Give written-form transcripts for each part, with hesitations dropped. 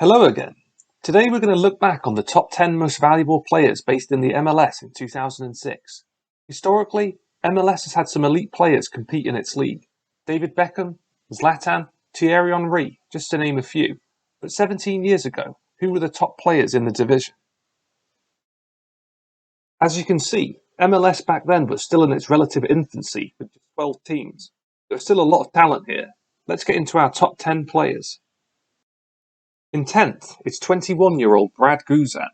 Hello again. Today we're going to look back on the top 10 most valuable players based in the MLS in 2006. Historically, MLS has had some elite players compete in its league. David Beckham, Zlatan, Thierry Henry, just to name a few. But 17 years ago, who were the top players in the division? As you can see, MLS back then was still in its relative infancy with just 12 teams. There's still a lot of talent here. Let's get into our top 10 players. In 10th, it's 21-year-old Brad Guzan.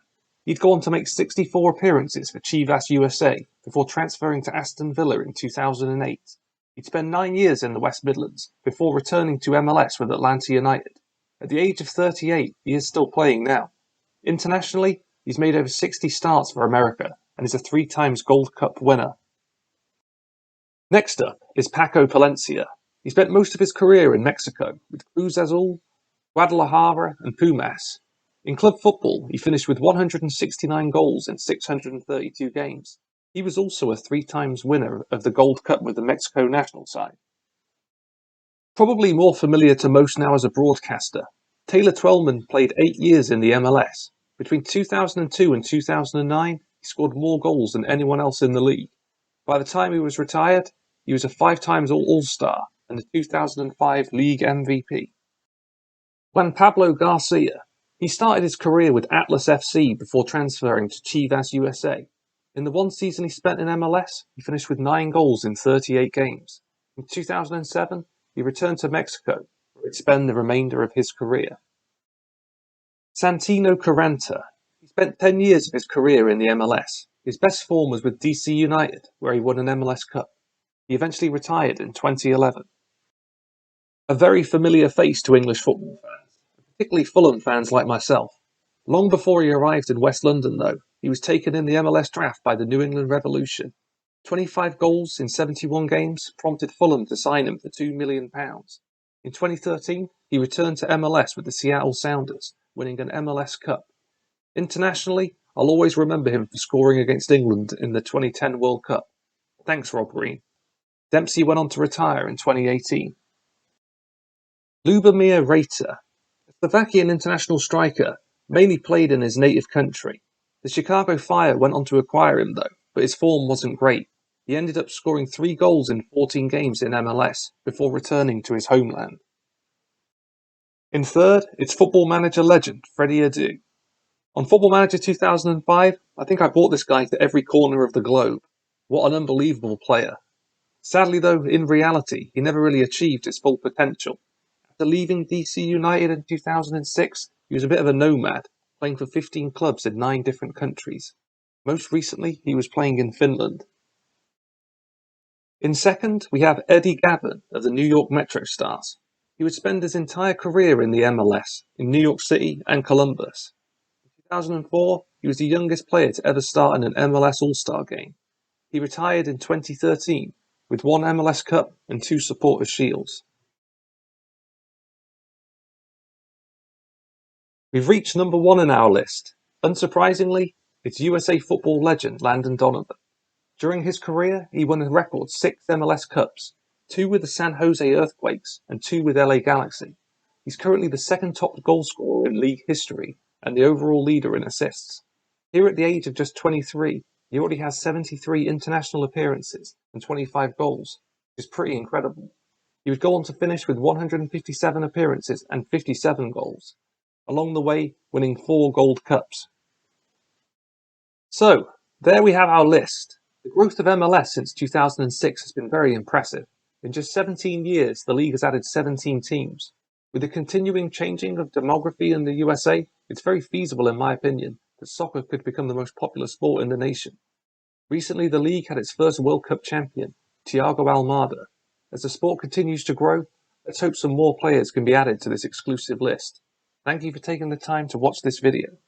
He'd go on to make 64 appearances for Chivas USA before transferring to Aston Villa in 2008. He'd spend 9 years in the West Midlands before returning to MLS with Atlanta United. At the age of 38, he is still playing now. Internationally, he's made over 60 starts for America and is a 3 times Gold Cup winner. Next up is Paco Palencia. He spent most of his career in Mexico with Cruz Azul, Guadalajara and Pumas. In club football, he finished with 169 goals in 632 games. He was also a 3 times winner of the Gold Cup with the Mexico national side. Probably more familiar to most now as a broadcaster, Taylor Twellman played 8 years in the MLS. Between 2002 and 2009, he scored more goals than anyone else in the league. By the time he was retired, he was a 5 times All-Star and the 2005 League MVP. Juan Pablo Garcia. He started his career with Atlas FC before transferring to Chivas USA. In the 1 season he spent in MLS, he finished with 9 goals in 38 games. In 2007, he returned to Mexico, where he'd spend the remainder of his career. Santino Caranta. He spent 10 years of his career in the MLS. His best form was with DC United, where he won an MLS Cup. He eventually retired in 2011. A very familiar face to English football fans, particularly Fulham fans like myself. Long before he arrived in West London, though, he was taken in the MLS draft by the New England Revolution. 25 goals in 71 games prompted Fulham to sign him for £2 million. In 2013, he returned to MLS with the Seattle Sounders, winning an MLS Cup. Internationally, I'll always remember him for scoring against England in the 2010 World Cup. Thanks, Rob Green. Dempsey went on to retire in 2018. Lubomir Reiter, a Slovakian international striker, mainly played in his native country. The Chicago Fire went on to acquire him though, but his form wasn't great. He ended up scoring 3 goals in 14 games in MLS before returning to his homeland. In third, it's Football Manager legend Freddie Adu. On Football Manager 2005, I think I brought this guy to every corner of the globe. What an unbelievable player. Sadly though, in reality, he never really achieved his full potential. After leaving DC United in 2006, he was a bit of a nomad, playing for 15 clubs in 9 different countries. Most recently, he was playing in Finland. In second, we have Eddie Gavan of the New York Metro Stars. He would spend his entire career in the MLS, in New York City and Columbus. In 2004, he was the youngest player to ever start in an MLS All-Star game. He retired in 2013 with 1 MLS Cup and 2 Supporters' Shields. We've reached number 1 in our list. Unsurprisingly, it's USA football legend Landon Donovan. During his career, he won a record 6 MLS Cups, 2 with the San Jose Earthquakes and 2 with LA Galaxy. He's currently the 2nd top goalscorer in league history and the overall leader in assists. Here at the age of just 23, he already has 73 international appearances and 25 goals, which is pretty incredible. He would go on to finish with 157 appearances and 57 goals. Along the way, winning 4 Gold Cups. So, there we have our list. The growth of MLS since 2006 has been very impressive. In just 17 years, the league has added 17 teams. With the continuing changing of demography in the USA, it's very feasible, in my opinion, that soccer could become the most popular sport in the nation. Recently, the league had its first World Cup champion, Thiago Almada. As the sport continues to grow, let's hope some more players can be added to this exclusive list. Thank you for taking the time to watch this video.